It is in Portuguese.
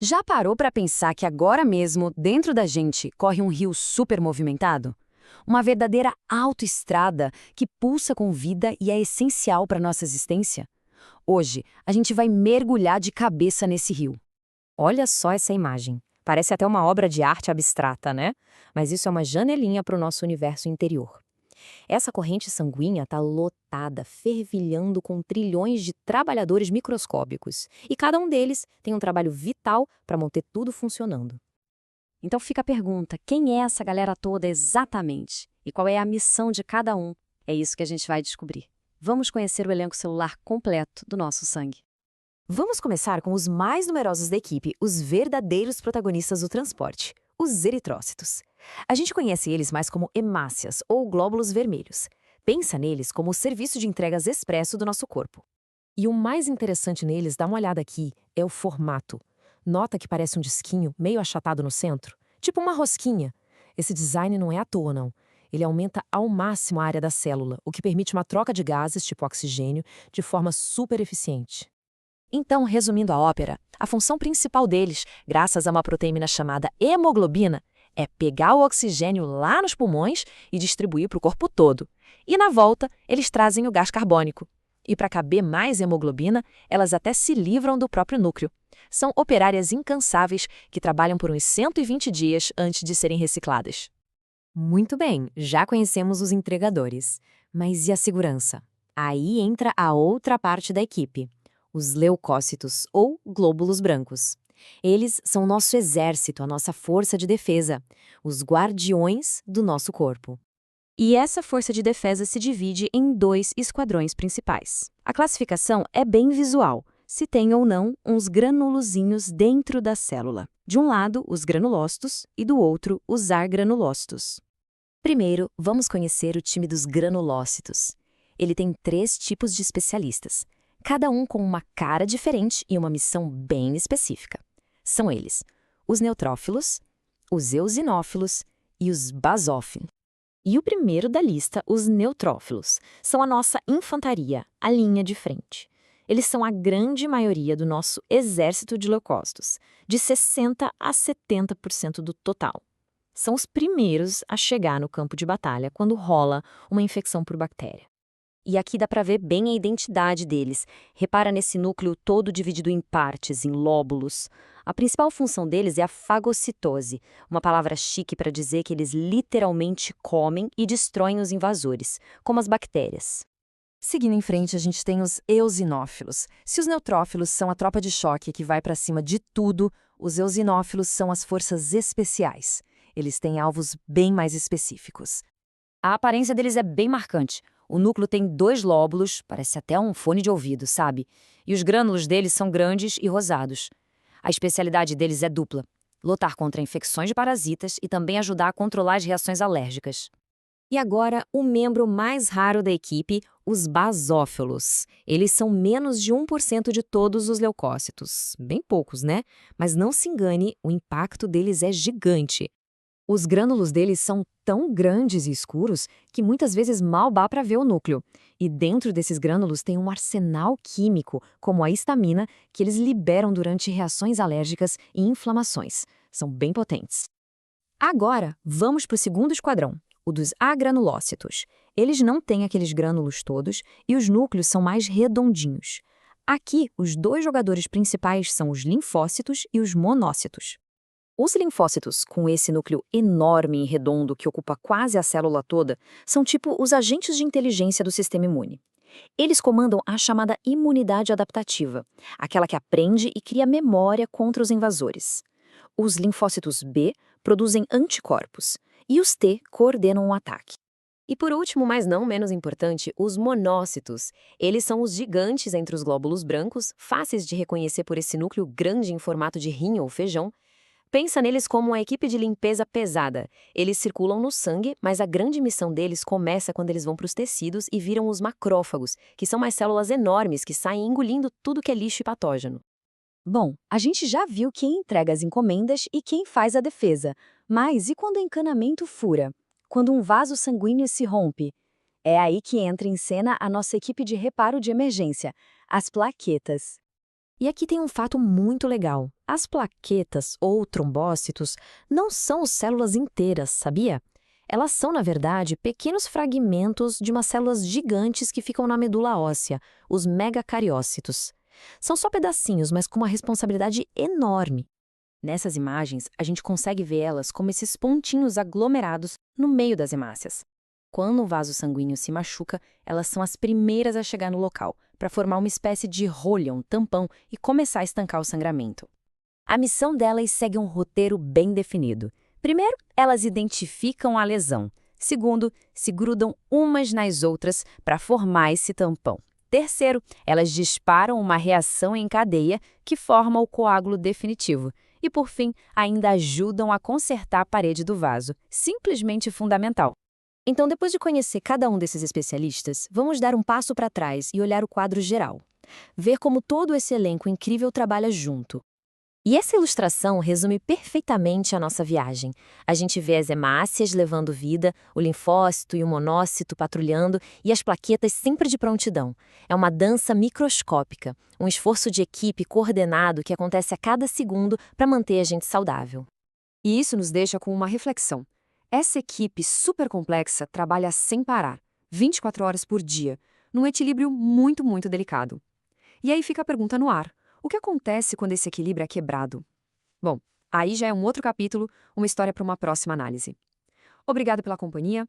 Já parou para pensar que agora mesmo, dentro da gente, corre um rio super movimentado? Uma verdadeira autoestrada que pulsa com vida e é essencial para nossa existência? Hoje, a gente vai mergulhar de cabeça nesse rio. Olha só essa imagem. Parece até uma obra de arte abstrata, né? Mas isso é uma janelinha para o nosso universo interior. Essa corrente sanguínea está lotada, fervilhando com trilhões de trabalhadores microscópicos. E cada um deles tem um trabalho vital para manter tudo funcionando. Então fica a pergunta: quem é essa galera toda exatamente? E qual é a missão de cada um? É isso que a gente vai descobrir. Vamos conhecer o elenco celular completo do nosso sangue. Vamos começar com os mais numerosos da equipe, os verdadeiros protagonistas do transporte, os eritrócitos. A gente conhece eles mais como hemácias ou glóbulos vermelhos. Pensa neles como o serviço de entregas expresso do nosso corpo. E o mais interessante neles, dá uma olhada aqui, é o formato. Nota que parece um disquinho meio achatado no centro? Tipo uma rosquinha. Esse design não é à toa, não. Ele aumenta ao máximo a área da célula, o que permite uma troca de gases, tipo oxigênio, de forma super eficiente. Então, resumindo a ópera, a função principal deles, graças a uma proteína chamada hemoglobina, é pegar o oxigênio lá nos pulmões e distribuir para o corpo todo. E na volta, eles trazem o gás carbônico. E para caber mais hemoglobina, elas até se livram do próprio núcleo. São operárias incansáveis que trabalham por uns 120 dias antes de serem recicladas. Muito bem, já conhecemos os entregadores. Mas e a segurança? Aí entra a outra parte da equipe, os leucócitos, ou glóbulos brancos. Eles são nosso exército, a nossa força de defesa, os guardiões do nosso corpo. E essa força de defesa se divide em dois esquadrões principais. A classificação é bem visual, se tem ou não uns granulozinhos dentro da célula. De um lado, os granulócitos e do outro, os argranulócitos. Primeiro, vamos conhecer o time dos granulócitos. Ele tem 3 tipos de especialistas, cada um com uma cara diferente e uma missão bem específica. São eles: os neutrófilos, os eosinófilos e os basófilos. E o primeiro da lista, os neutrófilos, são a nossa infantaria, a linha de frente. Eles são a grande maioria do nosso exército de leucócitos, de 60 a 70% do total. São os primeiros a chegar no campo de batalha quando rola uma infecção por bactéria. E aqui dá para ver bem a identidade deles. Repara nesse núcleo todo dividido em partes, em lóbulos. A principal função deles é a fagocitose, uma palavra chique para dizer que eles literalmente comem e destroem os invasores, como as bactérias. Seguindo em frente, a gente tem os eosinófilos. Se os neutrófilos são a tropa de choque que vai para cima de tudo, os eosinófilos são as forças especiais. Eles têm alvos bem mais específicos. A aparência deles é bem marcante. O núcleo tem 2 lóbulos, parece até um fone de ouvido, sabe? E os grânulos deles são grandes e rosados. A especialidade deles é dupla: lutar contra infecções de parasitas e também ajudar a controlar as reações alérgicas. E agora, o membro mais raro da equipe, os basófilos. Eles são menos de 1% de todos os leucócitos. Bem poucos, né? Mas não se engane, o impacto deles é gigante. Os grânulos deles são tão grandes e escuros que muitas vezes mal dá para ver o núcleo. E dentro desses grânulos tem um arsenal químico, como a histamina, que eles liberam durante reações alérgicas e inflamações. São bem potentes. Agora, vamos para o segundo esquadrão, o dos agranulócitos. Eles não têm aqueles grânulos todos e os núcleos são mais redondinhos. Aqui, os 2 jogadores principais são os linfócitos e os monócitos. Os linfócitos, com esse núcleo enorme e redondo que ocupa quase a célula toda, são tipo os agentes de inteligência do sistema imune. Eles comandam a chamada imunidade adaptativa, aquela que aprende e cria memória contra os invasores. Os linfócitos B produzem anticorpos e os T coordenam o ataque. E por último, mas não menos importante, os monócitos. Eles são os gigantes entre os glóbulos brancos, fáceis de reconhecer por esse núcleo grande em formato de rim ou feijão. Pensa neles como uma equipe de limpeza pesada. Eles circulam no sangue, mas a grande missão deles começa quando eles vão para os tecidos e viram os macrófagos, que são mais células enormes que saem engolindo tudo que é lixo e patógeno. Bom, a gente já viu quem entrega as encomendas e quem faz a defesa. Mas e quando o encanamento fura? Quando um vaso sanguíneo se rompe? É aí que entra em cena a nossa equipe de reparo de emergência, as plaquetas. E aqui tem um fato muito legal. As plaquetas ou trombócitos não são células inteiras, sabia? Elas são, na verdade, pequenos fragmentos de umas células gigantes que ficam na medula óssea, os megacariócitos. São só pedacinhos, mas com uma responsabilidade enorme. Nessas imagens, a gente consegue ver elas como esses pontinhos aglomerados no meio das hemácias. Quando o vaso sanguíneo se machuca, elas são as primeiras a chegar no local, para formar uma espécie de rolha, um tampão, e começar a estancar o sangramento. A missão delas segue um roteiro bem definido. Primeiro, elas identificam a lesão. Segundo, se grudam umas nas outras para formar esse tampão. Terceiro, elas disparam uma reação em cadeia que forma o coágulo definitivo. E, por fim, ainda ajudam a consertar a parede do vaso. Simplesmente fundamental. Então, depois de conhecer cada um desses especialistas, vamos dar um passo para trás e olhar o quadro geral. Ver como todo esse elenco incrível trabalha junto. E essa ilustração resume perfeitamente a nossa viagem. A gente vê as hemácias levando vida, o linfócito e o monócito patrulhando e as plaquetas sempre de prontidão. É uma dança microscópica, um esforço de equipe coordenado que acontece a cada segundo para manter a gente saudável. E isso nos deixa com uma reflexão. Essa equipe super complexa trabalha sem parar, 24 horas por dia, num equilíbrio muito, muito delicado. E aí fica a pergunta no ar. O que acontece quando esse equilíbrio é quebrado? Bom, aí já é um outro capítulo, uma história para uma próxima análise. Obrigada pela companhia